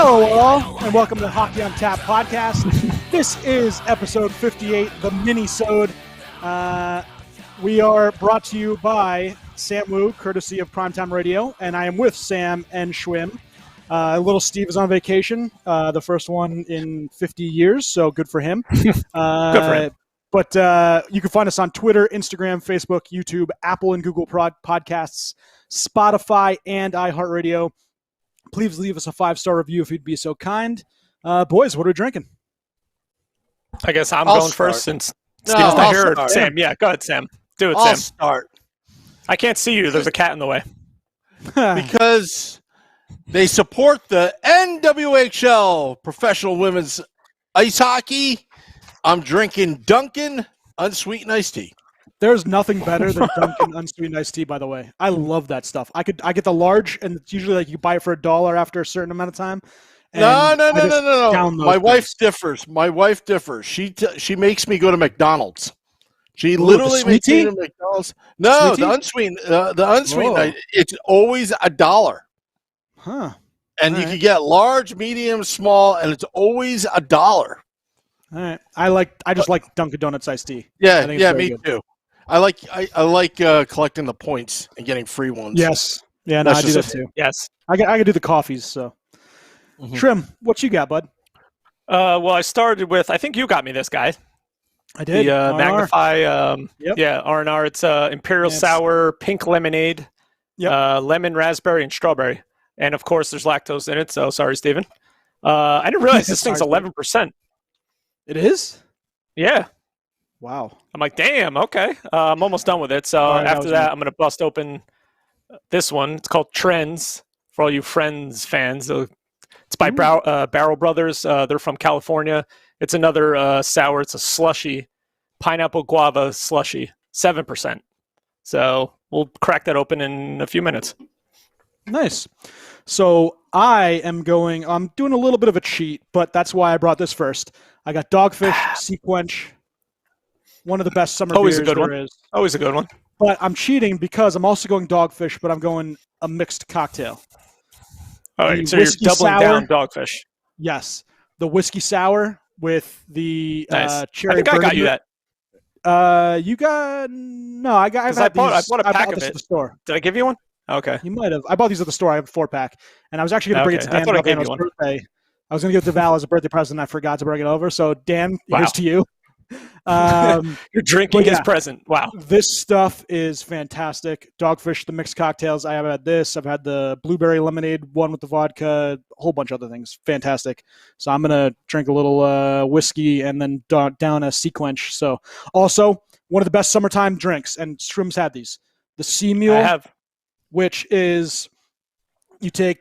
Hello all, and welcome to the Hockey on Tap podcast. This is episode 58, the Minisode. We are brought to you by Sam Wu, courtesy of Primetime Radio, and I am with Sam and Schwim. Little Steve is on vacation, the first one in 50 years, so good for him. Good for him. But you can find us on Twitter, Instagram, Facebook, YouTube, Apple and Google Podcasts, Spotify, and iHeartRadio. Please leave us a 5-star review if you'd be so kind. Boys, what are we drinking? I guess I'm I'll going start. first since Steve's not here. Sam, yeah, go ahead, Sam. Do it, I'll Sam. start. I can't see you. There's a cat in the way. Because they support the NWHL, Professional Women's Ice Hockey. I'm drinking Dunkin' Unsweetened Iced Tea. There's nothing better than Dunkin' Unsweetened Iced Tea, by the way. I love that stuff. I get the large, and it's usually like you buy it for $1 after a certain amount of time. No. Down those My wife things. differs. My wife differs. She makes me go to McDonald's. She Ooh, literally the makes sweet me tea? go to McDonald's. No, Sweet the tea? unsweetened. Whoa. It's always $1. Huh. And All you right. can get large, medium, small, and it's always $1. All right. I just like Dunkin' Donuts iced tea. I Yeah, think it's yeah, very me good. too. I like collecting the points and getting free ones. Yes. Yeah, no, That's I do that just too. Yes. I can do the coffees, so. Mhm. Trim, what you got, bud? Well, I started with, I think you got me this guy. I did. The R&R. Magnify, Yep. yeah, R&R. It's Imperial Yeah, it's- Sour, pink lemonade, Yep. lemon, raspberry, and strawberry. And, of course, there's lactose in it, so sorry, Steven. I didn't realize this thing's Sorry, Steven. 11%. It is? Yeah. Wow. I'm like, damn, okay. I'm almost done with it. So All right, that after was that, me. I'm going to bust open this one. It's called Trends for all you Friends fans. It's by Barrel Brothers. They're from California. It's another sour. It's a slushy, pineapple guava slushy, 7%. So we'll crack that open in a few minutes. Nice. So I'm doing a little bit of a cheat, but that's why I brought this first. I got Dogfish Sequench, one of the best summer Always a beers good one. there is. Always a good one. But I'm cheating because I'm also going Dogfish, but I'm going a mixed cocktail. All The right, so you're whiskey doubling sour. down Dogfish. Yes. The whiskey sour with the Nice. cherry I think I got you burgundy. that. You got no. I've 'Cause had I bought these. a I pack bought of this it. at the store. Did I give you one? Okay. You might have. I bought these at the store. I have a 4-pack, and I was actually going to bring it to Okay, I Dan thought I for gave Daniel's you one. birthday. I was going to give it to Val as a birthday present. And I forgot to bring it over. So Dan, Wow. here's to you. You're drinking but his yeah. present. Wow. This stuff is fantastic. Dogfish, the mixed cocktails. I have had this. I've had the blueberry lemonade one with the vodka, a whole bunch of other things. Fantastic. So I'm going to drink a little whiskey and then down a Sequench. So also one of the best summertime drinks, and Shrim's had these. The Sea Mule, I have. which is you take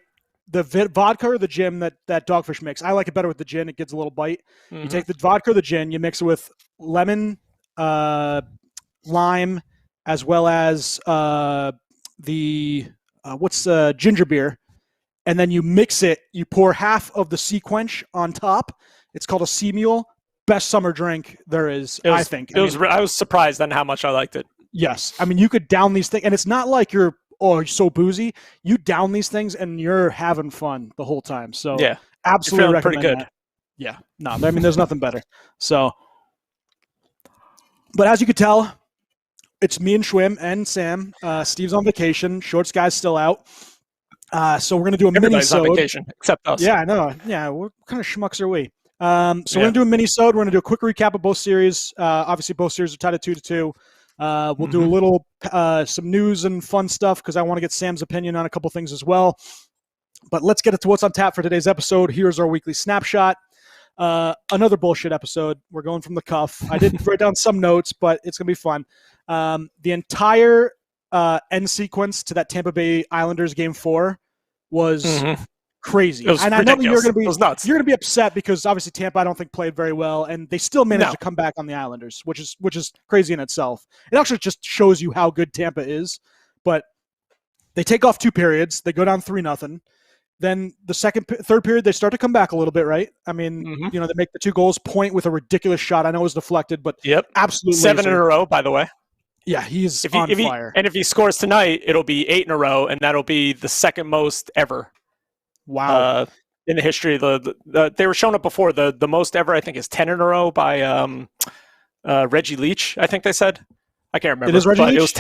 the vodka or the gin that Dogfish makes. I like it better with the gin. It gives a little bite. You Mhm. take the vodka or the gin, you mix it with lemon, lime, as well as ginger beer, and then you mix it. You pour half of the Sequench on top. It's called a Sea Mule. Best summer drink there is, I think. I was surprised on how much I liked it. Yes. I mean, you could down these things, and it's not like you're so boozy. You down these things, and you're having fun the whole time. So Yeah. absolutely You're feeling pretty recommend good. that. Yeah. No, I mean, there's nothing better. So, but as you could tell, it's me and Schwim and Sam. Steve's on vacation. Shorts guy's still out. So we're gonna do a Everybody's on mini-sode. vacation except us. Yeah, I know. Yeah, what kind of schmucks are we? So we're gonna do a mini-sode. We're gonna do a quick recap of both series. Obviously, both series are tied at 2-2. We'll do a little some news and fun stuff because I want to get Sam's opinion on a couple things as well. But let's get into what's on tap for today's episode. Here's our weekly snapshot. Another bullshit episode. We're going from the cuff. I did write down some notes, but it's gonna be fun. The entire end sequence to that Tampa Bay Islanders game 4 was crazy. It was And I know ridiculous. you're going to be It was nuts. You're going to be upset because obviously Tampa I don't think played very well, and they still managed No. to come back on the Islanders, which is crazy in itself. It actually just shows you how good Tampa is. But they take off 2 periods. They go down 3-0. Then the third period, they start to come back a little bit, right? I mean, they make the 2 goals. Point with a ridiculous shot. I know it was deflected, but absolutely 7 in a row, by the way. Yeah, he's on fire. And if he scores tonight, it'll be 8 in a row, and that'll be the second most ever. Wow. in the history. They were shown up before. The most ever, I think, is 10 in a row by Reggie Leach. I think they said. I can't remember. It is Reggie Leach? It was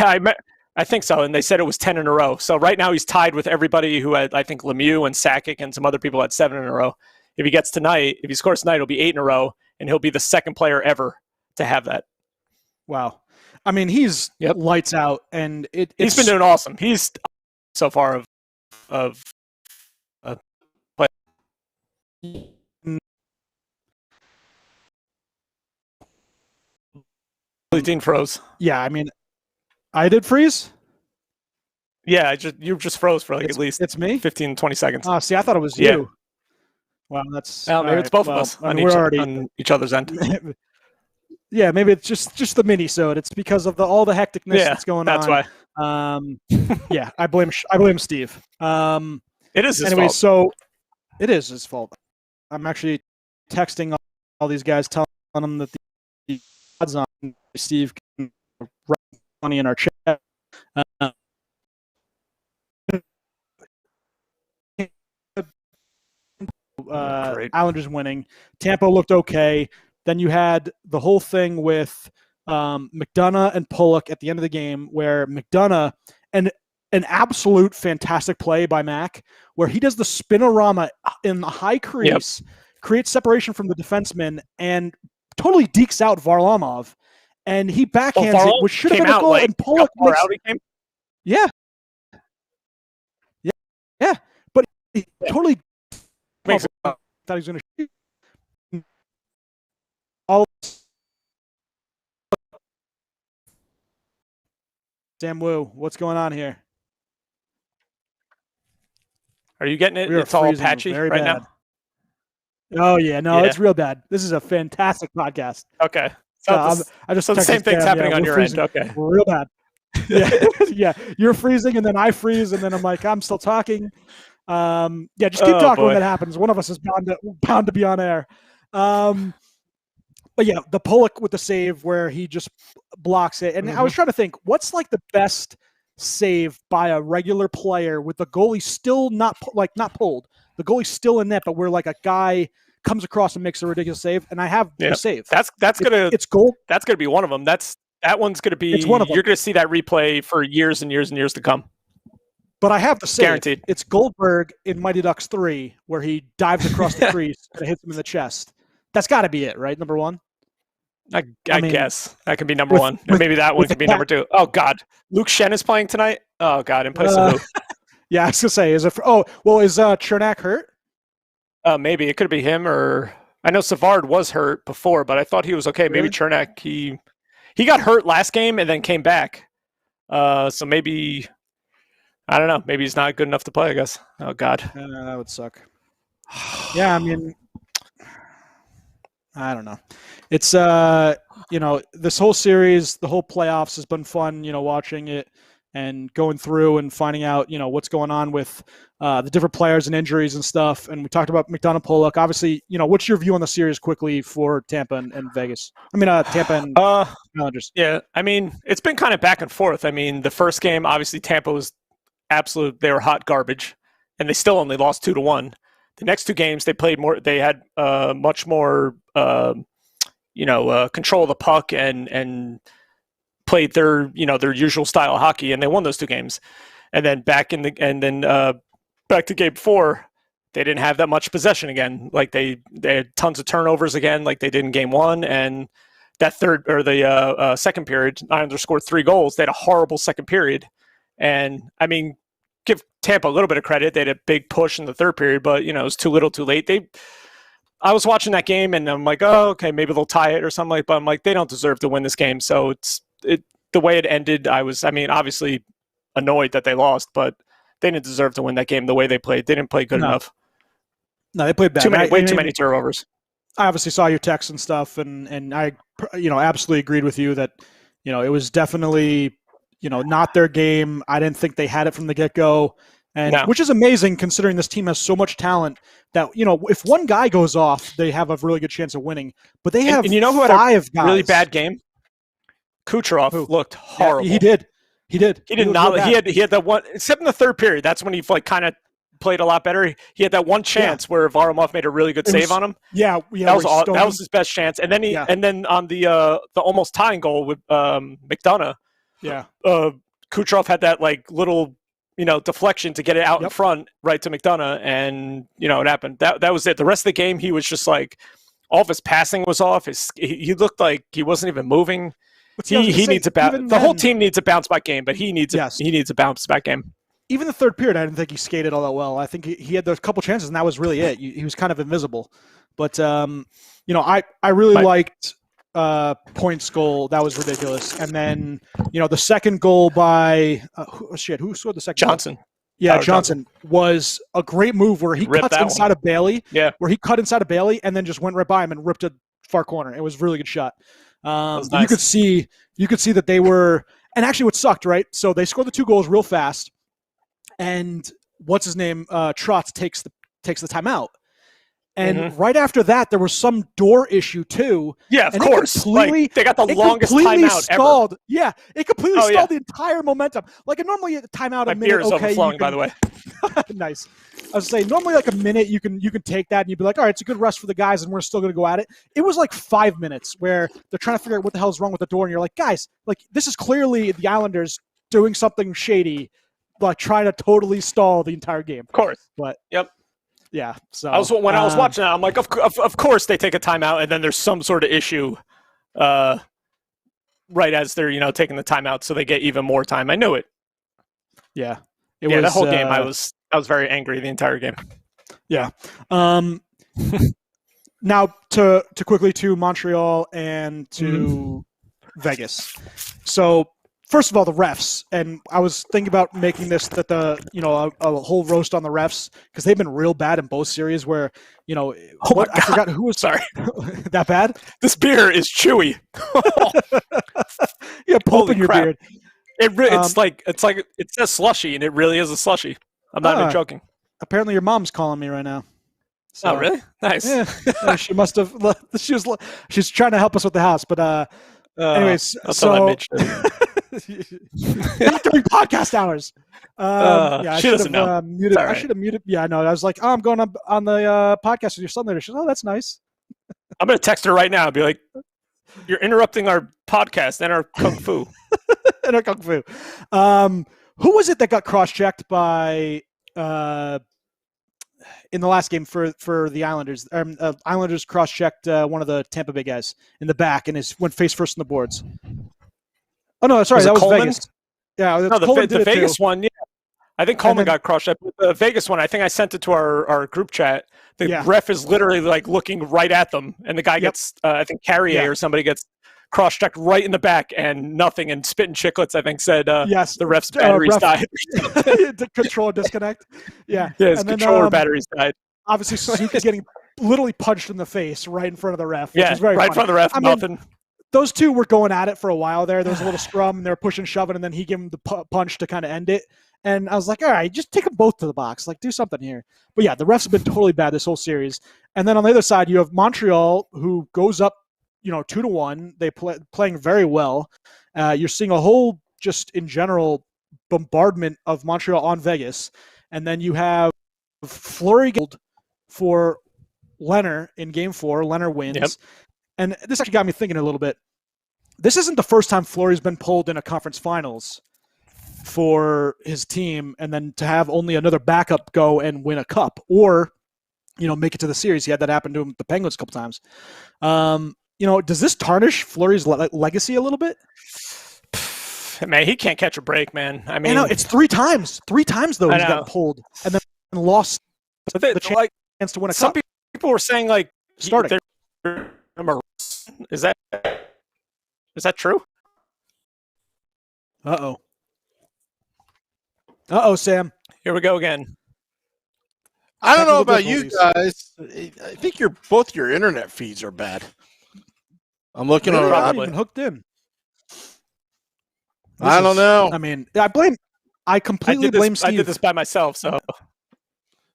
I think so, and they said it was 10 in a row. So right now he's tied with everybody who had, I think, Lemieux and Sakic and some other people had 7 in a row. If he scores tonight, it'll be 8 in a row, and he'll be the second player ever to have that. Wow. I mean, he's lights out, and he's been doing awesome. He's so far of play. Dean froze. Yeah, I mean, I did freeze. Yeah, you just froze for at least it's me 15, 20 seconds. Oh, see, I thought it was you. Wow, that's maybe it's both of us on each other's end. Yeah, maybe it's just the Minisode. It's because of all the hecticness that's going on. That's why. Yeah, I blame Steve. It is his fault. So it is his fault. I'm actually texting all these guys, telling them that the odds on Steve can write money in our chat. Islanders winning. Tampa looked okay. Then you had the whole thing with McDonough and Pulock at the end of the game, where McDonough, and an absolute fantastic play by Mac, where he does the spinorama in the high crease, creates separation from the defenseman, and totally dekes out Varlamov. And he backhands it, which should have been a goal. And Pulock yeah. But he totally thought he was going to shoot. Sam Wu, what's going on here? Are you getting it? It's all patchy right now. Oh yeah, no, it's real bad. This is a fantastic podcast. Okay, so the same thing's happening on your freezing. End. Okay, real bad. Yeah, you're freezing, and then I freeze, and then I'm like, I'm still talking. Just keep talking when that happens. One of us is bound to be on air. But yeah, the Pulock with the save where he just blocks it. And I was trying to think, what's like the best save by a regular player with the goalie still not pulled? The goalie's still in net, but where like a guy comes across and makes a ridiculous save. And I have the save. It's gold. That's gonna be one of them. That one's gonna be. It's one of them. You're gonna see that replay for years and years and years to come. But I have the save. Guaranteed. It's Goldberg in Mighty Ducks 3, where he dives across the crease and hits him in the chest. That's got to be it, right? Number one. I mean, guess that can be number one. And maybe that one could be number two. Oh God, Luke Shen is playing tonight. Oh God, in place of who? Yeah, I was gonna say, is Chernak hurt? Maybe it could be him, or I know Savard was hurt before, but I thought he was okay. Really? Maybe Chernak. He got hurt last game and then came back. So maybe I don't know. Maybe he's not good enough to play. I guess. Oh God, that would suck. Yeah, I mean, I don't know. It's this whole series, the whole playoffs has been fun, watching it and going through and finding out, what's going on with the different players and injuries and stuff. And we talked about McDonough, Pulock. Obviously, what's your view on the series quickly for Tampa and Vegas? I mean, Tampa and Islanders. Yeah, I mean, it's been kind of back and forth. I mean, the first game, obviously, Tampa was they were hot garbage, and they still only lost 2-1. The next two games, they played more. They had much more, control of the puck and played their usual style of hockey, and they won those two games. And then back to game 4, they didn't have that much possession again. Like they had tons of turnovers again, like they did in game 1. And that second period, Islanders scored 3 goals. They had a horrible second period, and I mean, give Tampa a little bit of credit. They had a big push in the third period, but it was too little, too late. I was watching that game, and I'm like, oh, okay, maybe they'll tie it or something. But I'm like, they don't deserve to win this game. So the way it ended, obviously annoyed that they lost, but they didn't deserve to win that game the way they played. They didn't play good enough. No, they played bad. Too many turnovers. I obviously saw your texts and stuff, and I absolutely agreed with you that it was definitely not their game. I didn't think they had it from the get-go, which is amazing considering this team has so much talent that if one guy goes off, they have a really good chance of winning. But they have and who had 5 guys. Really bad game? Kucherov looked horrible. Yeah, he did. He did not. He had that one, except in the third period. That's when he kind of played a lot better. He had that one chance where Varlamov made a really good save on him. Yeah, that was his best chance. And then and then on the almost tying goal with McDonough, Kucherov had that like little deflection to get it out in front right to McDonough, and it happened. That was it. The rest of the game, he was just like, all of his passing was off. He looked like he wasn't even moving. He needs a bounce. The whole team needs a bounce back game, but he needs a bounce back game. Even the third period, I didn't think he skated all that well. I think he had those couple chances, and that was really it. He was kind of invisible. But I really liked Point's goal. That was ridiculous. And then the second goal by who scored the second? Johnson. Goal? Yeah, Johnson was a great move where he cuts inside of Bailey. Yeah, where he cut inside of Bailey and then just went right by him and ripped a far corner. It was a really good shot. Nice. You could see that they were, and actually what sucked, right? So they scored the 2 goals real fast, and what's his name? Trotz takes the timeout. And right after that, there was some door issue too. Yeah, of course. They got the longest timeout stalled. ever. Yeah, it completely stalled the entire momentum. Like normally a timeout a minute. My beer is overflowing, by the way. Nice. I was saying normally like a minute you can take that and you'd be like, all right, it's a good rest for the guys and we're still going to go at it. It was like 5 minutes where they're trying to figure out what the hell is wrong with the door, and you're like, guys, like this is clearly the Islanders doing something shady, like trying to totally stall the entire game. Of course. But yep. Yeah, so when I was watching that, I'm like, of course they take a timeout, and then there's some sort of issue, right as they're taking the timeout, so they get even more time. I knew it. Yeah, the whole game, I was very angry the entire game. Yeah. Now to quickly to Montreal and to Vegas. So. First of all, the refs, and I was thinking about making this a whole roast on the refs because they've been real bad in both series. Where I forgot who was sorry that bad. This beer is chewy. Yeah, pulp in your beard. It's like it says slushy, and it really is a slushy. I'm not even joking. Apparently, your mom's calling me right now. So, oh, really? Nice. Yeah, she must have. She's trying to help us with the house, but anyways, so. Not during podcast hours. I she doesn't know. Muted. Right. I should have muted. Yeah, I know. I was like, I'm going on the podcast with your son later. She goes, oh, that's nice. I'm going to text her right now and be like, you're interrupting our podcast and our Kung Fu. And our Kung Fu. Who was it that got cross-checked by in the last game for the Islanders? Islanders cross-checked one of the Tampa Bay guys in the back and went face first in the boards. Oh, no, sorry, that was Coleman? Vegas. Yeah, no, the Vegas one, yeah. I think Coleman got cross-checked. The Vegas one, I think I sent it to our group chat. The ref is literally like looking right at them, and the guy gets, I think Carrier or somebody gets cross-checked right in the back and nothing, and Spittin' Chicklets, I think, said yes, the ref's batteries died. The controller disconnect. Yeah. Yeah, his controller batteries died. Obviously, Suzuki's getting literally punched in the face right in front of the ref, which yeah, is very right funny. in front of the ref, nothing. Those two were going at it for a while there. There was a little scrum, and they were pushing, shoving, and then he gave him the punch to kind of end it. And I was like, all right, just take them both to the box. Like, do something here. But yeah, the refs have been totally bad this whole series. And then on the other side, you have Montreal, who goes up, 2-1. They playing very well. You're seeing a whole, just in general, bombardment of Montreal on Vegas. And then you have Fleury gold for Leonard in Game 4. Leonard wins. Yep. And this actually got me thinking a little bit. This isn't the first time Fleury's been pulled in a conference finals for his team, and then to have only another backup go and win a cup or, make it to the series. He had that happen to him with the Penguins a couple times. Does this tarnish Fleury's legacy a little bit? Man, he can't catch a break, man. I mean, it's 3 times. 3 times, though, he's got pulled and then lost the chance to win a cup. Some people were saying, like, starting. Is that true? Uh-oh, Sam. Here we go again. I don't know about you guys. I think both your internet feeds are bad. I'm looking on probably even hooked in. I don't know. I mean, I completely blame Steve. I did this by myself, so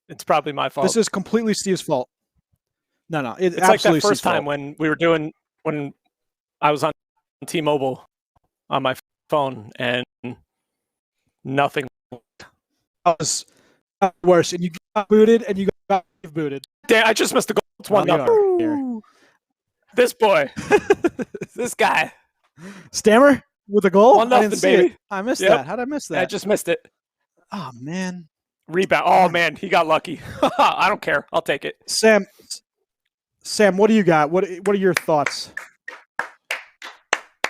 it's probably my fault. This is completely Steve's fault. No, it's like that first Steve's time fault. when I was on T-Mobile on my phone and nothing. I was worse, and you got booted, and you got booted. Damn, I just missed the goal. It's 1-0. This boy. This guy. Stammer with a goal? 1-0, I didn't see baby. it. I missed that. How did I miss that? I just missed it. Oh, man. Rebound. Oh, man. He got lucky. I don't care. I'll take it. Sam, what do you got? What are your thoughts?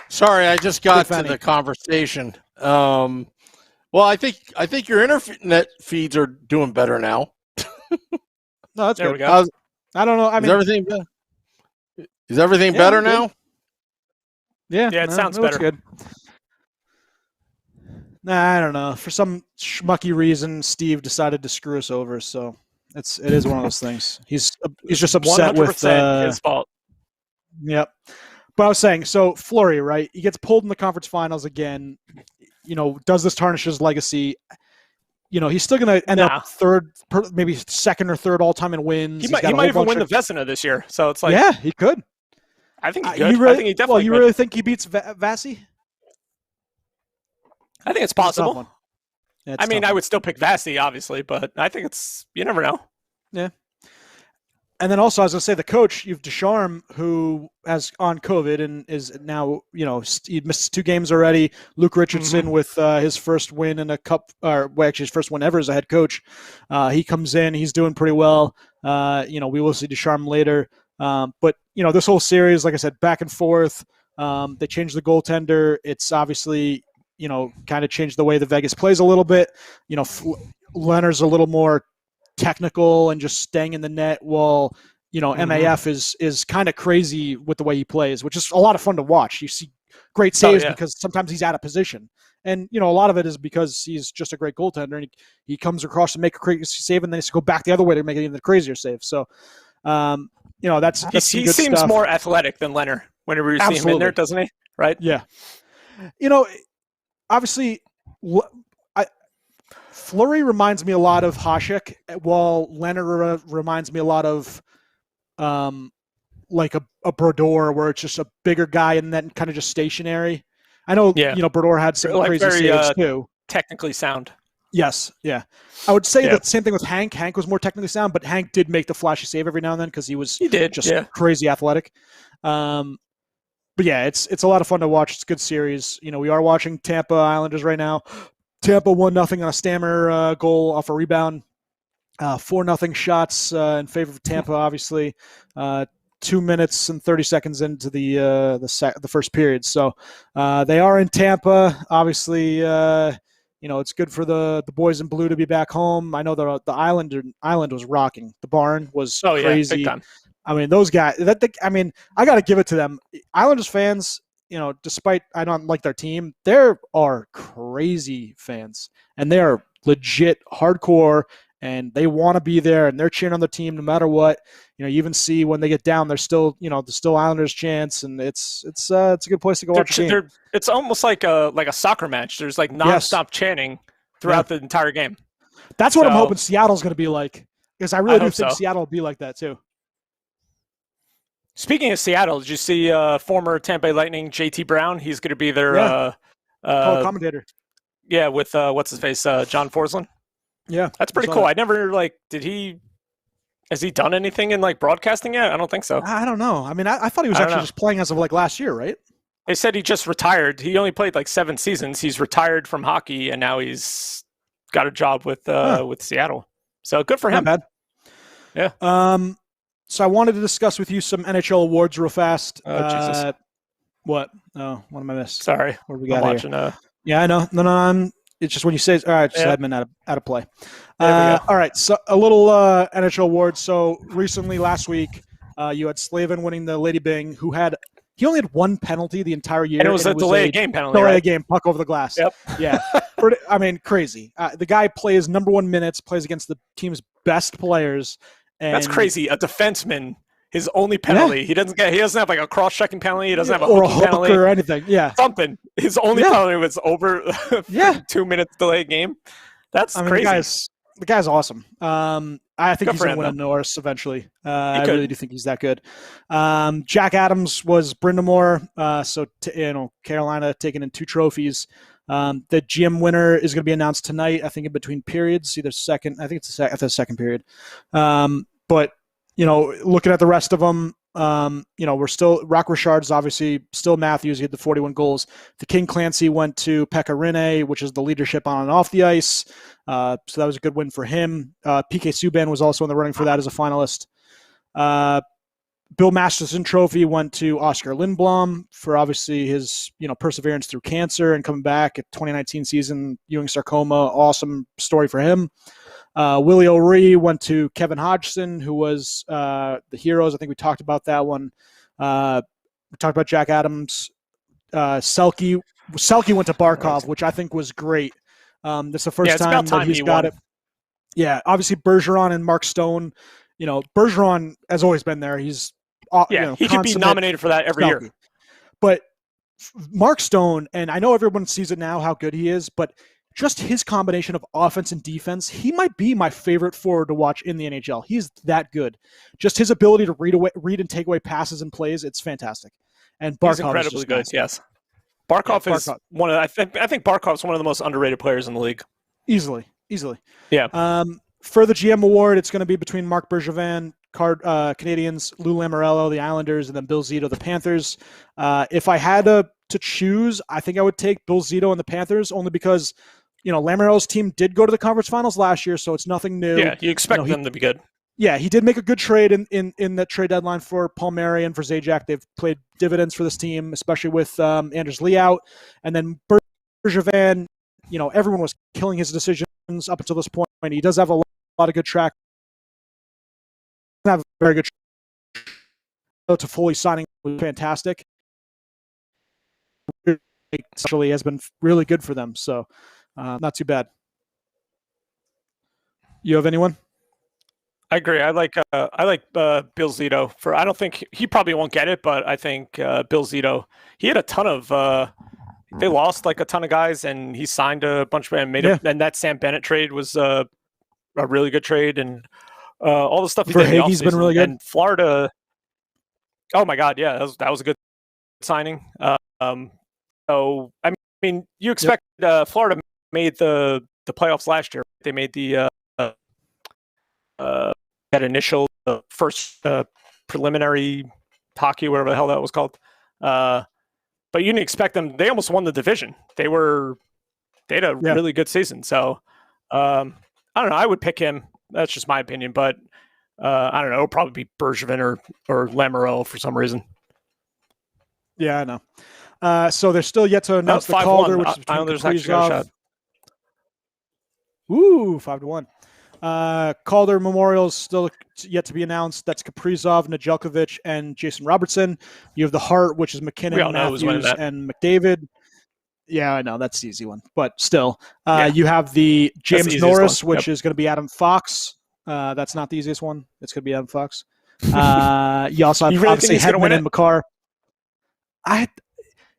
Sorry, I just got to the conversation. Well, I think your internet feeds are doing better now. No, that's there good. We go. I don't know. I mean, is everything better now? Yeah. Yeah, it sounds better. Good. Nah, I don't know. For some schmucky reason, Steve decided to screw us over. So it is one of those things. He's just upset with his fault. Yep. But I was saying, so Fleury, right? He gets pulled in the conference finals again. Does this tarnish his legacy? He's still going to end up third, maybe second or third all time in wins. He might even win the Vezina this year. So it's like, yeah, he could. I think he could. I think he definitely. You could. really think he beats Vasi? I think it's possible. Yeah, I mean, I would still pick Vasi, obviously, but I think you never know. Yeah. And then also, I was going to say, the coach, you've Deschamps, who has on COVID and is now, he missed 2 games already. Luke Richardson with his first win in a cup, actually his first win ever as a head coach. He comes in, he's doing pretty well. We will see Deschamps later. But, this whole series, like I said, back and forth. They changed the goaltender. It's obviously, kind of changed the way the Vegas plays a little bit. Leonard's a little more technical and just staying in the net, while MAF is kind of crazy with the way he plays, which is a lot of fun to watch. You see great saves because sometimes he's out of position, and a lot of it is because he's just a great goaltender, and he comes across to make a crazy save, and then he has to go back the other way to make an even crazier save. So that's he seems stuff. More athletic than Leonard whenever you see him in there, doesn't he? Right? Yeah. Obviously, Fleury reminds me a lot of Hasek, while Leonard reminds me a lot of like a Brodeur, where it's just a bigger guy and then kind of just stationary. I know, Brodeur had some crazy saves too. Technically sound. Yes, yeah. I would say the same thing with Hank. Hank was more technically sound, but Hank did make the flashy save every now and then because he did just crazy athletic. But yeah, it's a lot of fun to watch. It's a good series. We are watching Tampa Islanders right now. Tampa 1-0 on a Stammer goal off a rebound. 4-0 shots in favor of Tampa, obviously. 2 minutes and 30 seconds into the first period. So they are in Tampa. Obviously, it's good for the boys in blue to be back home. I know the island was rocking. The barn was crazy. Big time. I mean, those guys. I got to give it to them. Islanders fans, despite I don't like their team, they are crazy fans, and they are legit hardcore, and they want to be there, and they're cheering on their team no matter what. You even see when they get down, they're still, there's still Islanders chants, and it's a good place to go watch a game. It's almost like a soccer match. There's like nonstop chanting throughout the entire game. That's what I'm hoping Seattle's going to be like, because I really do think Seattle will be like that too. Speaking of Seattle, did you see former Tampa Bay Lightning JT Brown? He's going to be their commentator. Yeah, with what's his face, John Forsland. Yeah, that's pretty cool. I never has he done anything in broadcasting yet? I don't think so. I don't know. I mean, I thought he was actually just playing as of last year, right? They said he just retired. He only played 7 seasons. He's retired from hockey, and now he's got a job with Seattle. So good for him. Not bad. Yeah. So I wanted to discuss with you some NHL awards real fast. Oh, Jesus. What? Oh, what am I missing? Sorry. What do we got watching, here? Yeah, I know. No. It's just when you say, all right, just admin out of play. All right, so a little NHL awards. So recently, last week, you had Slavin winning the Lady Byng, he only had 1 penalty the entire year. And it was a delay game penalty, delay game, puck over the glass. Yep. Yeah. Crazy. The guy plays number 1 minutes, plays against the team's best players. And that's crazy. A defenseman, his only penalty, he doesn't have a cross-checking penalty. He doesn't have a hook penalty or anything. Yeah, something. His only penalty was over 2 minutes delay game. That's crazy. The guy's awesome. I think he's going to win a Norris eventually. I really do think he's that good. Jack Adams was Brindamore. So Carolina taking in 2 trophies. The GM winner is going to be announced tonight, I think in between periods, either second, I think it's at the second period. But, looking at the rest of them, we're still, Rock Richard is obviously still Matthews. He had the 41 goals. The King Clancy went to Pekka Rinne, which is the leadership on and off the ice. So that was a good win for him. PK Subban was also in the running for that as a finalist. Bill Masterson Trophy went to Oscar Lindblom for obviously his, perseverance through cancer and coming back at 2019 season, Ewing sarcoma. Awesome story for him. Willie O'Ree went to Kevin Hodgson, who was the Heroes. I think we talked about that one. We talked about Jack Adams. Selke went to Barkov, which I think was great. This is the first time that he's got it. Yeah, obviously Bergeron and Mark Stone. Bergeron has always been there. He's he could be nominated for that every year. But Mark Stone, and I know everyone sees it now how good he is, but just his combination of offense and defense, he might be my favorite forward to watch in the NHL. He's that good. Just his ability to read and take away passes and plays, it's fantastic. And Barkov is incredibly good. Yes, Barkov is one of. I think Barkov's one of the most underrated players in the league. Easily. Yeah. For the GM award, it's going to be between Marc Bergevin, Canadians, Lou Lamoriello, the Islanders, and then Bill Zito, the Panthers. If I had to choose, I think I would take Bill Zito and the Panthers, only because Lamoriello's team did go to the conference finals last year, so it's nothing new. Yeah, you expect them to be good. Yeah, he did make a good trade in the trade deadline for Palmieri and for Zajac. They've played dividends for this team, especially with Anders Lee out. And then Bergevin, everyone was killing his decisions up until this point. He does have a lot of good track. Have a very good track. To fully signing was fantastic. Actually has been really good for them, so not too bad. You have anyone? I agree. I like Bill Zito. I don't think he probably won't get it, but I think Bill Zito. He had a ton of. They lost like a ton of guys, and he signed a bunch of and that Sam Bennett trade was a really good trade, and all the stuff he did. He's been really good. And Florida. Oh my God! Yeah, that was a good signing. So I mean, you expect Florida made the playoffs last year. They made the that initial first preliminary hockey, whatever the hell that was called. But you didn't expect them. They almost won the division. They had a really good season. So I don't know. I would pick him. That's just my opinion. But I don't know. It'll probably be Bergevin or Lamoriello for some reason. Yeah, I know. So they're still yet to announce the Calder, which is between Kaprizov. Ooh, 5-1. Calder Memorial is still yet to be announced. That's Kaprizov, Nedeljkovic, and Jason Robertson. You have the Hart, which is McKinnon, Matthews, and McDavid. Yeah, I know. That's the easy one. But still, you have the James Norris, which is going to be Adam Fox. That's not the easiest one. It's going to be Adam Fox. You also have obviously Hedman and Makar.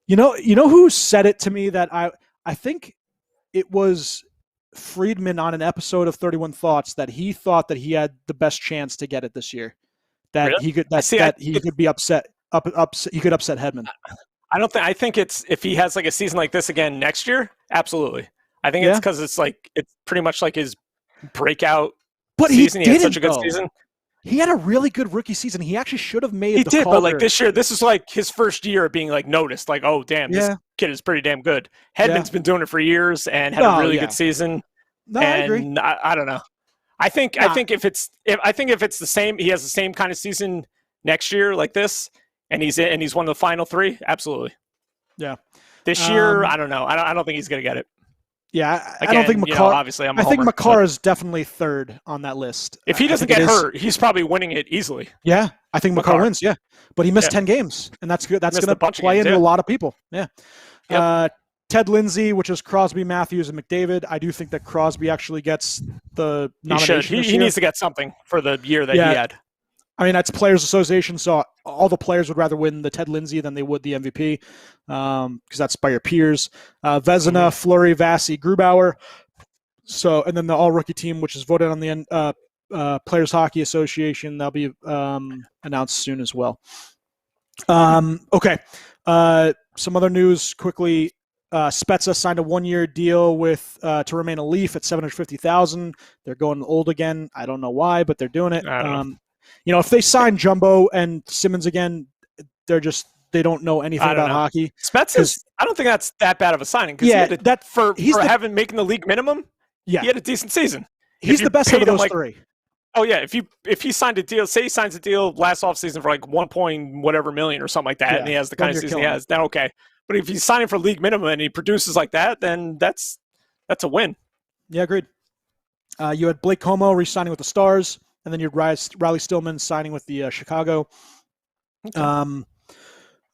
You know who said it to me that I think it was Friedman on an episode of 31 Thoughts that he thought that he had the best chance to get it this year. That really? He could be upset. He could upset Hedman. I think it's if he has like a season like this again next year. Absolutely. I think it's because it's pretty much like his breakout season. He had such a good season. He had a really good rookie season. He actually should have made. He did, Calder. But like this year, this is like his first year of being like noticed. Like, oh damn, this kid is pretty damn good. Hedman's been doing it for years and had a really good season. No, I agree. I don't know. I think if it's the same, he has the same kind of season next year like this, and he's one of the final three. Absolutely. Yeah. This year, I don't know. I don't think he's gonna get it. Yeah, I don't think Makar. Obviously, I'm a I think homer, Makar is definitely third on that list. If he doesn't get hurt, he's probably winning it easily. Yeah, I think Makar wins. Yeah, but he missed 10 games, and that's good. That's going to play into a lot of people. Yeah. Yep. Ted Lindsay, which is Crosby, Matthews, and McDavid. I do think that Crosby actually gets the nomination. He needs to get something for the year that he had. I mean, that's Players Association, so all the players would rather win the Ted Lindsay than they would the MVP because that's by your peers. Vezina, Fleury, Vasi, Grubauer. So, and then the all-rookie team, which is voted on the Players Hockey Association, that'll be announced soon as well. Okay. Some other news quickly. Spezza signed a 1-year deal with to remain a Leaf at $750,000. They're going old again. I don't know why, but they're doing it. I don't know. If they sign Jumbo and Simmons again, they don't know anything about hockey. Spezza's, I don't think that's that bad of a signing. For making the league minimum, he had a decent season. He's the best of those three. Oh yeah, if he signed a deal, say he signs a deal last offseason for like 1 point whatever million or something like that, and he has the kind of season he has, then okay. But if he's signing for league minimum and he produces like that, then that's a win. Yeah, agreed. You had Blake Como re-signing with the Stars, and then you had Riley Stillman signing with the Chicago.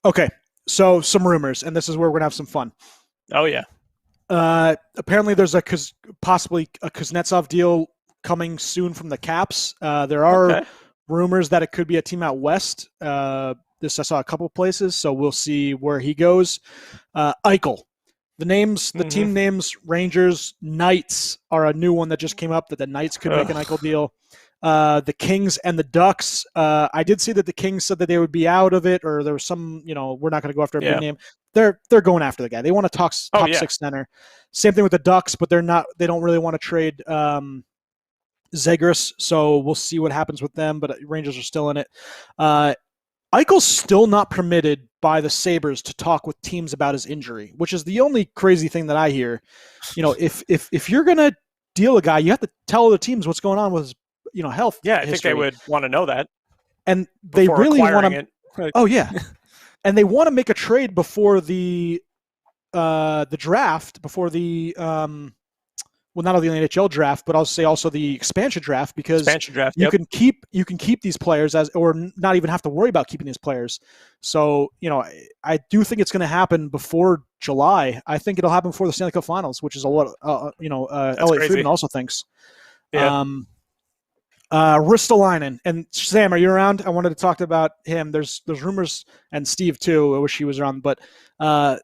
Okay, so some rumors, and this is where we're going to have some fun. Oh, yeah. Apparently there's possibly a Kuznetsov deal coming soon from the Caps. There are rumors that it could be a team out west. This I saw a couple places, so we'll see where he goes. Eichel. The team names, Rangers, Knights are a new one that just came up, that the Knights could make an Eichel deal. The Kings and the Ducks. I did see that the Kings said that they would be out of it, or there was some, we're not going to go after a big name. They're going after the guy. They want a top 6 center. Same thing with the Ducks, but they don't really want to trade Zegras, so we'll see what happens with them, but Rangers are still in it. Eichel's still not permitted by the Sabres to talk with teams about his injury, which is the only crazy thing that I hear. If you're going to deal a guy, you have to tell the teams what's going on with his health. Yeah, I think they would want to know that. And they really want to. Oh yeah, and they want to make a trade before the draft, before the not only the NHL draft, but I'll say also the expansion draft, because you can keep these players or not even have to worry about keeping these players. So I do think it's going to happen before July. I think it'll happen before the Stanley Cup Finals, which is a lot. Elliot Friedman also thinks. Yeah. Ristolainen, and Sam, are you around? I wanted to talk about him. There's rumors, and Steve too. I wish he was around, but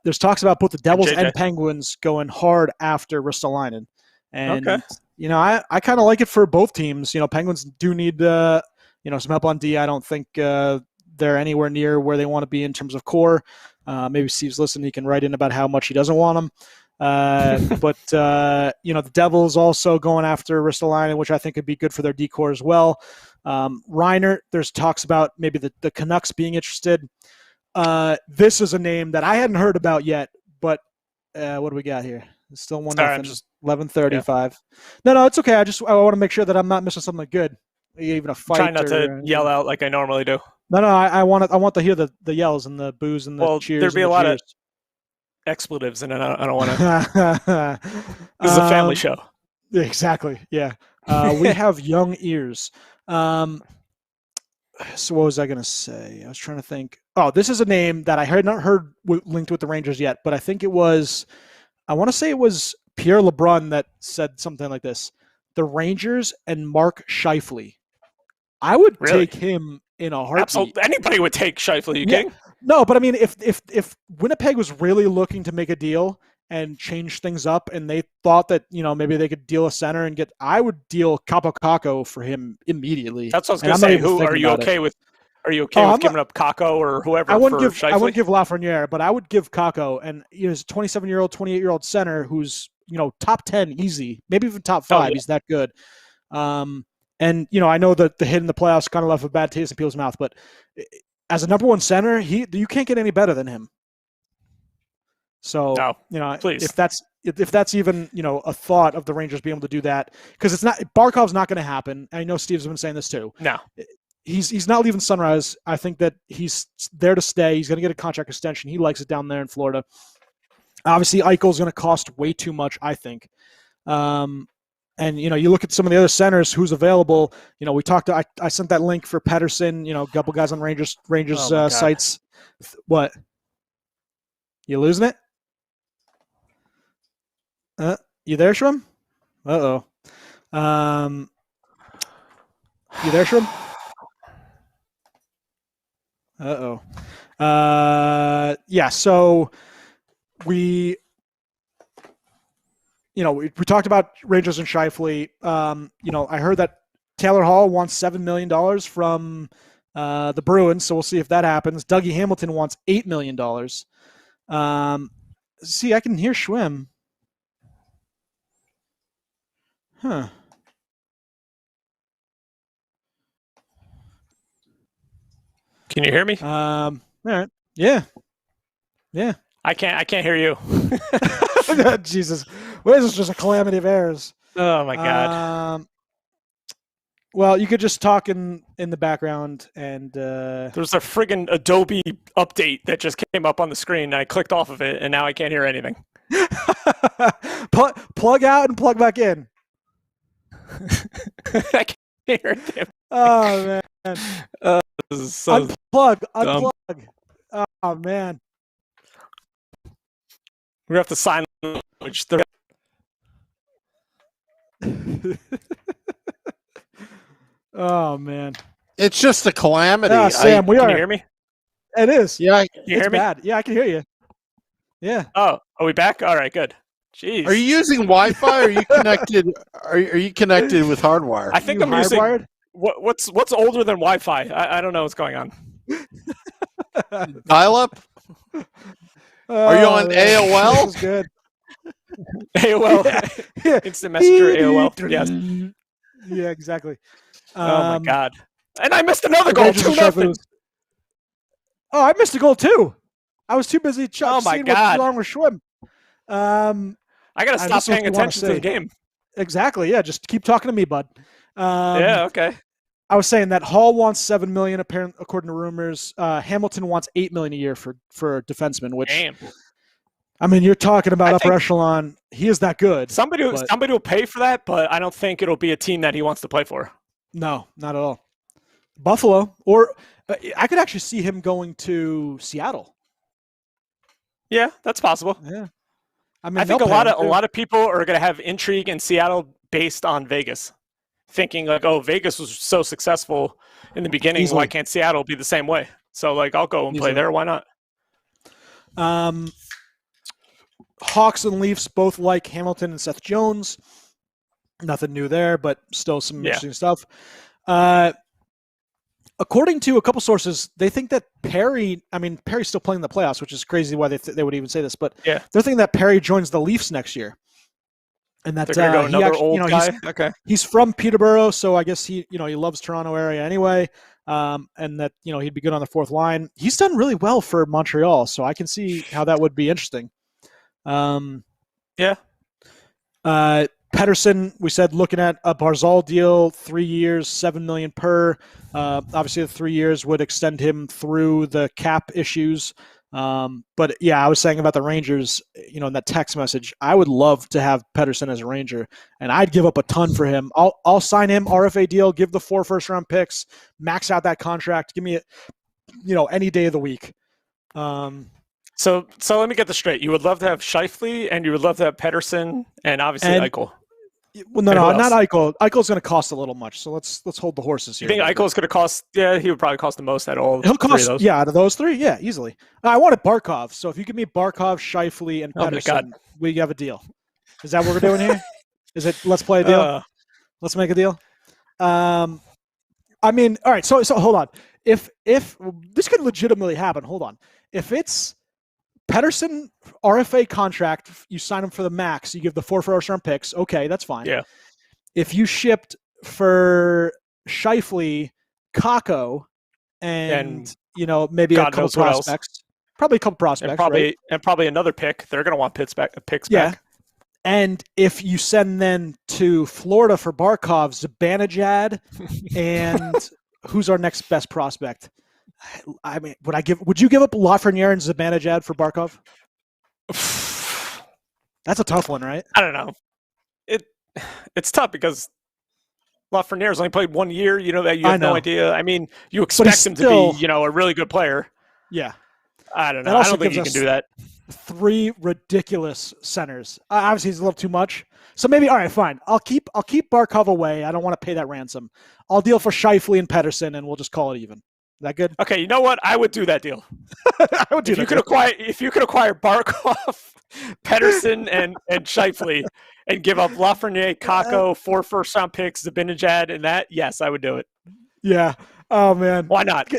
there's talks about both the Devils and Penguins going hard after Ristolainen. And I kind of like it for both teams. Penguins do need some help on D. I don't think they're anywhere near where they want to be in terms of core. Maybe Steve's listening. He can write in about how much he doesn't want them. But the Devils also going after Ristolainen, which I think could be good for their D-core as well. Reiner, there's talks about maybe the Canucks being interested. This is a name that I hadn't heard about yet, but what do we got here? It's still 1-0. Just 11:35. Yeah. No, it's okay. I want to make sure that I'm not missing something good, even a fight. Try not to yell out like I normally do. No, I want to hear the yells and the boos and the cheers. There'd be a lot of expletives, and I don't want to. This is a family show. Exactly. Yeah. We have young ears. So what was I going to say? I was trying to think. Oh, this is a name that I had not heard linked with the Rangers yet, but I think it was. I want to say it was Pierre LeBrun that said something like this: the Rangers and Mark Scheifele. I would take him in a heartbeat. Absolutely. Anybody would take Scheifele. You kidding? No, but I mean, if Winnipeg was really looking to make a deal and change things up, and they thought that maybe they could deal a center and I would deal Capo Caco for him immediately. That's what I was going to say. Who are you okay with? Are you okay with giving up Caco or whoever? I wouldn't give Lafreniere, but I would give Caco, and he's a 27-year-old, 28-year-old center who's top 10 easy, maybe even top 5. He's that good. And I know that the hit in the playoffs kind of left a bad taste in people's mouth, but as a number 1 center, you can't get any better than him. So please. if that's even a thought of the Rangers being able to do that, because it's not Barkov's not going to happen. I know Steve's been saying this too. No. He's not leaving Sunrise. I think that he's there to stay. He's going to get a contract extension. He likes it down there in Florida. Obviously, Eichel's going to cost way too much, I think. And you look at some of the other centers who's available. We talked. I sent that link for Pettersson. A couple guys on Rangers sites. What? You losing it? You there, Schwim? Uh-oh. You there, Schwim? Uh-oh. Yeah, so we talked about Rangers and Scheifele. I heard that Taylor Hall wants $7 million from the Bruins, so we'll see if that happens. Dougie Hamilton wants $8 million. See, I can hear Schwim. Huh. Can you hear me? All right. Yeah. I can't hear you. Jesus. Well, this is just a calamity of errors. Oh my god. Well, you could just talk in the background and There's a friggin' Adobe update that just came up on the screen, and I clicked off of it, and now I can't hear anything. plug out and plug back in. I can't hear anything. Oh man. This is so Unplug. Oh man. We have to sign language. Oh man. It's just a calamity. Sam, Can you hear me? It is. Yeah. You hear me? Bad. Yeah, I can hear you. Yeah. Oh, are we back? All right, good. Jeez. Are you using Wi-Fi? Or are you connected? Are you connected with hardwire? I think I'm hardwired? using what's older than Wi-Fi. I don't know what's going on. Dial-up? Are you on AOL? This is good. AOL. Yeah. Instant Messenger AOL. Yes. Yeah, exactly. Oh my god. And I missed another goal. 2-0. Oh, I missed a goal too. I was too busy seeing what's wrong with Schwim. I gotta stop paying attention to the game. Exactly. Yeah, just keep talking to me, bud. Yeah. Okay. I was saying that Hall wants $7 million, apparently, according to rumors. Hamilton wants $8 million a year for a defenseman. Which, damn. I mean, you're talking about upper echelon. He is that good. Somebody will pay for that, but I don't think it'll be a team that he wants to play for. No, not at all. Buffalo, or I could actually see him going to Seattle. Yeah, that's possible. Yeah, I think a lot of people are going to have intrigue in Seattle based on Vegas, thinking like, oh, Vegas was so successful in the beginning. Easily. Why can't Seattle be the same way? So like, I'll go and play there. Why not? Hawks and Leafs both like Hamilton and Seth Jones. Nothing new there, but still some interesting stuff. According to a couple sources, they think that Perry's still playing the playoffs, which is crazy why they would even say this. But they're thinking that Perry joins the Leafs next year, and that they're going to go another old guy. He's from Peterborough, so I guess he loves Toronto area anyway, and that he'd be good on the fourth line. He's done really well for Montreal, so I can see how that would be interesting. Pettersson, we said, looking at a Barzal deal, 3 years, $7 million per. Obviously, the 3 years would extend him through the cap issues. But yeah, I was saying about the Rangers, in that text message, I would love to have Pettersson as a Ranger, and I'd give up a ton for him. I'll sign him, RFA deal, give the 4 first-round picks, max out that contract, give me any day of the week. So let me get this straight. You would love to have Scheifele, and you would love to have Pettersson, and obviously Eichel. Well, no, not Eichel. Eichel's going to cost a little much, so let's hold the horses here. You think Eichel's going to cost? Yeah, he would probably cost the most out of all. He'll cost, out of those 3, yeah, easily. I wanted Barkov, so if you give me Barkov, Scheifele, and Pettersson, we have a deal. Is that what we're doing here? Is it? Let's play a deal. Let's make a deal. All right. So hold on. If this could legitimately happen, hold on. If it's Pettersson RFA contract, you sign him for the max, you give the 4 first-round picks, okay, that's fine. Yeah. If you shipped for Scheifele, Kakko, and maybe God a couple prospects, probably a couple prospects, and probably another pick, they're going to want picks back. And if you send then to Florida for Barkov, Zibanejad, and who's our next best prospect? Would you give up Lafreniere and Zibanejad for Barkov? That's a tough one, right? I don't know. It's tough because Lafreniere's only played 1 year. That you have no idea. I mean, you expect him to be, a really good player. Yeah. I don't know. I don't think you can do that. 3 ridiculous centers. Obviously, he's a little too much. So maybe, all right, fine. I'll keep Barkov away. I don't want to pay that ransom. I'll deal for Scheifele and Pettersson, and we'll just call it even. Is that good? Okay, you know what? I would do that deal. I would do if you could acquire Barkov, Pettersson, and Scheifele, and give up Lafreniere, Kakko, 4 first-round picks, Zibanejad, and that, yes, I would do it. Yeah. Oh man, Why not?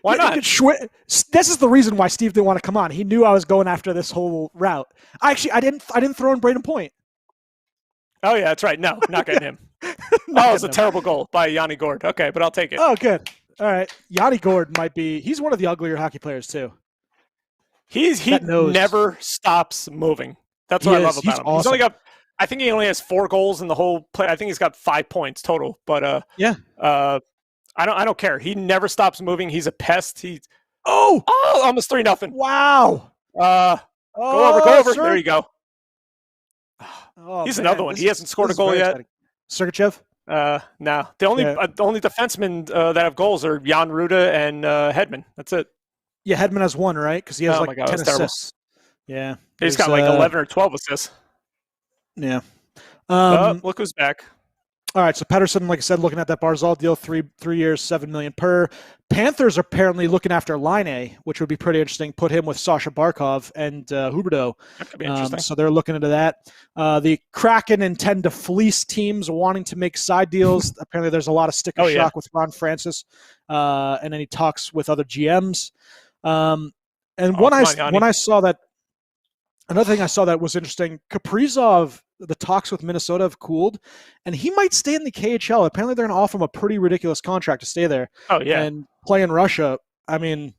Why not? This is the reason why Steve didn't want to come on. He knew I was going after this whole route. I didn't throw in Braden Point. Oh yeah, that's right. No, not getting him. Oh, it's a terrible goal by Yanni Gord. Okay, but I'll take it. Oh, good. All right, Yanni Gord might be. He's one of the uglier hockey players too. He never stops moving. That's what I love about him. Awesome. He's only got. I think he only has 4 goals in the whole play. I think he's got 5 points total. But I don't care. He never stops moving. He's a pest. Almost 3-0. Wow. Go over. Sir. There you go. He's another one. He hasn't scored a goal yet. Sergachev? No. The only defensemen that have goals are Jan Ruda and Hedman. That's it. Yeah, Hedman has 1, right? Because he has 10 assists. Yeah. He's got 11 or 12 assists. Yeah. Look who's back. All right, so Pettersson, like I said, looking at that Barzal deal, 3 years, $7 million per. Panthers are apparently looking after Line, which would be pretty interesting. Put him with Sasha Barkov and Huberdeau. That could be interesting. So they're looking into that. The Kraken intend to fleece teams wanting to make side deals. Apparently, there's a lot of sticker shock with Ron Francis, and any talks with other GMs. When I saw that, another thing I saw that was interesting. Kaprizov. The talks with Minnesota have cooled, and he might stay in the KHL. Apparently, they're going to offer him a pretty ridiculous contract to stay there. Oh, yeah. And play in Russia. I mean,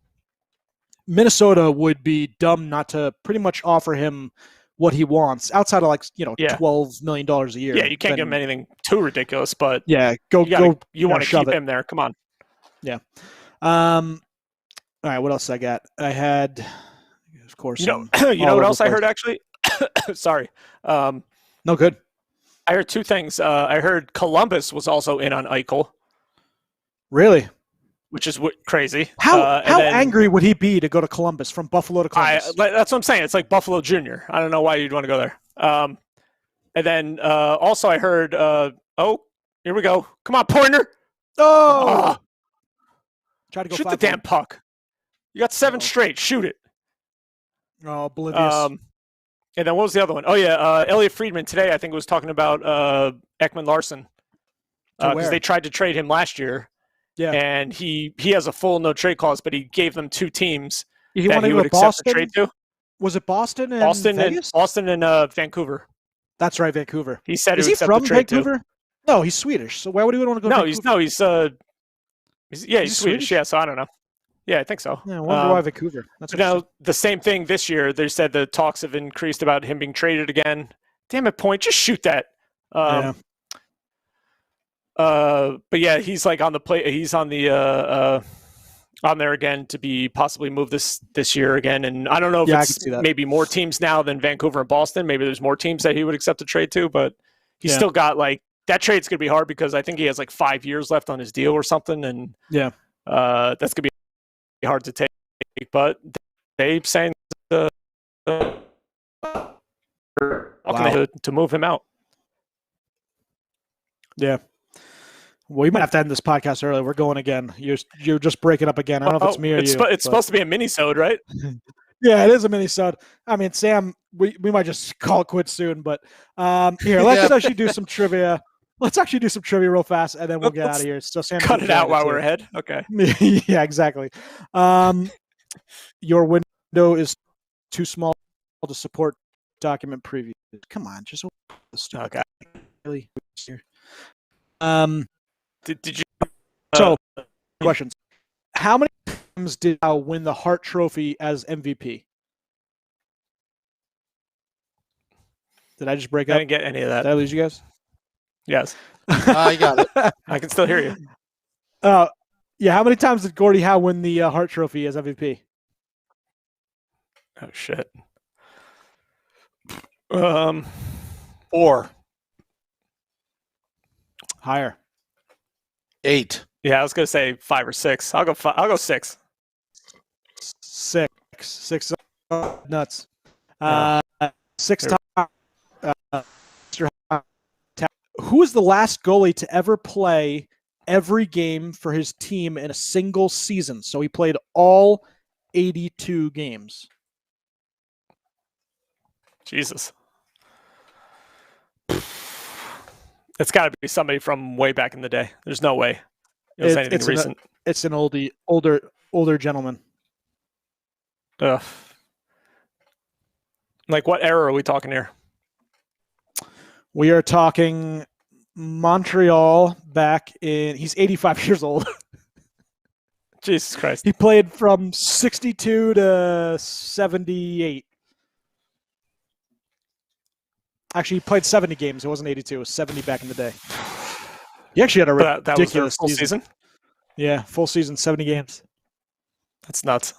Minnesota would be dumb not to pretty much offer him what he wants outside of $12 million a year. Yeah, you can't give him anything too ridiculous, but yeah, you want to keep him there. Come on. Yeah. All right, what else I got? I had, of course, you know what else I heard actually? Sorry. No good. I heard 2 things. I heard Columbus was also in on Eichel. Really? Which is crazy. How angry would he be to go to Columbus, from Buffalo to Columbus? That's what I'm saying. It's like Buffalo Junior. I don't know why you'd want to go there. And then also I heard, here we go. Come on, Pointer. Try to go shoot the damn puck. You got 7 straight. Shoot it. Oh, oblivious. And then what was the other one? Oh, yeah. Elliot Friedman today, I think, was talking about Ekman Larson. Because they tried to trade him last year. Yeah. And he has a full no-trade clause, but he gave them 2 teams that he would accept the trade to. Was it Boston and Vegas? Boston and Vancouver. That's right, Vancouver. He said he would accept the trade Vancouver? No, he's Swedish. So why would he want to go to Vancouver? He's Swedish. Yeah, so I don't know. Yeah, I think so. Yeah, I wonder why Vancouver. Now, the same thing this year. They said the talks have increased about him being traded again. Damn it, Point. Just shoot that. But yeah, he's like on the play. He's on the on there again to be possibly moved this year again. And I don't know if it's maybe more teams now than Vancouver and Boston. Maybe there's more teams that he would accept a trade to, but he's still got that trade's going to be hard because I think he has 5 years left on his deal or something. And that's going to be hard to take, but they saying to move him out. Yeah. Well, you might have to end this podcast early. We're going again. You're just breaking up again. I don't know if it's me or you. It's supposed to be a minisode, right? Yeah, it is a minisode. I mean, Sam, we might just call it quits soon, but here, let's actually do some trivia. Let's actually do some trivia real fast, and then we'll get out of here. So Sam, cut it out while we're ahead. Okay. Yeah, exactly. Your window is too small to support document preview. Come on, just okay. Really? Did you? Questions. How many times did Howe win the Hart Trophy as MVP? Did I just break up? I didn't get any of that. Did I lose you guys? Yes. I got it. I can still hear you. Yeah. How many times did Gordie Howe win the Hart Trophy as MVP? Oh shit. 4. Higher. 8. Yeah, I was gonna say 5 or 6. I'll go 6. 6. Nuts. 6 times. Who is the last goalie to ever play every game for his team in a single season? So he played all 82 games. Jesus. It's got to be somebody from way back in the day. There's no way. Was anything recent? It's an older gentleman. Ugh. Like, what era are we talking here? We are talking Montreal back in. He's 85 years old. Jesus Christ. He played from 62 to 78. Actually, he played 70 games. It wasn't 82. It was 70 back in the day. He actually had a ridiculous full season. Yeah, full season, 70 games. That's nuts.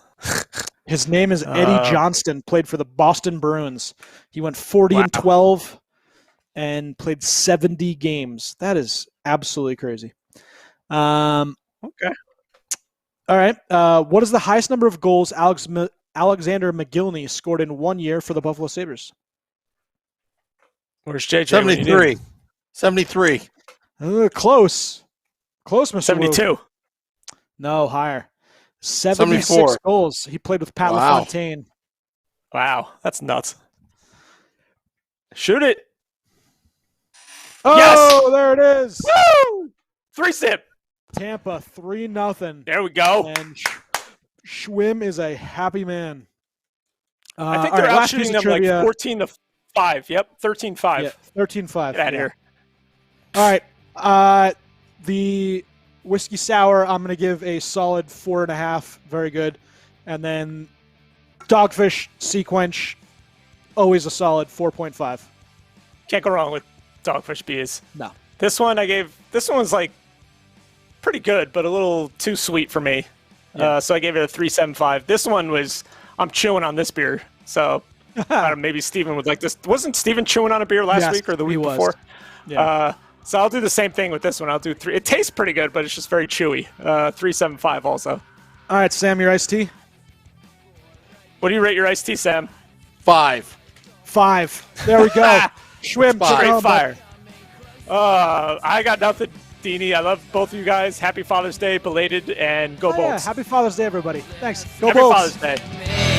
His name is Eddie Johnston, played for the Boston Bruins. He went 40-12 and played 70 games. That is absolutely crazy. Okay. All right. What is the highest number of goals Alexander McGillney scored in 1 year for the Buffalo Sabres? Where's JJ? 73. 73. Close. Close, Mr. 72. Wu. No, higher. 76 74. goals. He played with Pat Wow. LaFontaine. Wow, that's nuts. Shoot it. Oh, Yes! there it is. Woo! 3-zip. Tampa 3-0. There we go. And Schwim is a happy man. I think they're out shooting them like 14-5. Yep, 13-5. Yeah, 13-5. Get out of here. All right. The whiskey sour, I'm going to give a solid 4.5. Very good. And then Dogfish Sequench, always a solid 4.5. Can't go wrong with Dogfish beers. No. This one was like pretty good, but a little too sweet for me. Yeah. So I gave it a 3.75. This one I'm chewing on this beer. So I don't know, maybe Steven would like this. Wasn't Steven chewing on a beer last week or the week before? Yeah. So I'll do the same thing with this one. I'll do 3. It tastes pretty good, but it's just very chewy. 3.75 also. All right, Sam, your iced tea? What do you rate your iced tea, Sam? 5. 5. There we go. Schwim, Straight fire. I got nothing, Deanie. I love both of you guys. Happy Father's Day, belated, and go Bolts. Yeah, happy Father's Day, everybody. Thanks. Go Happy Bolts. Father's Day.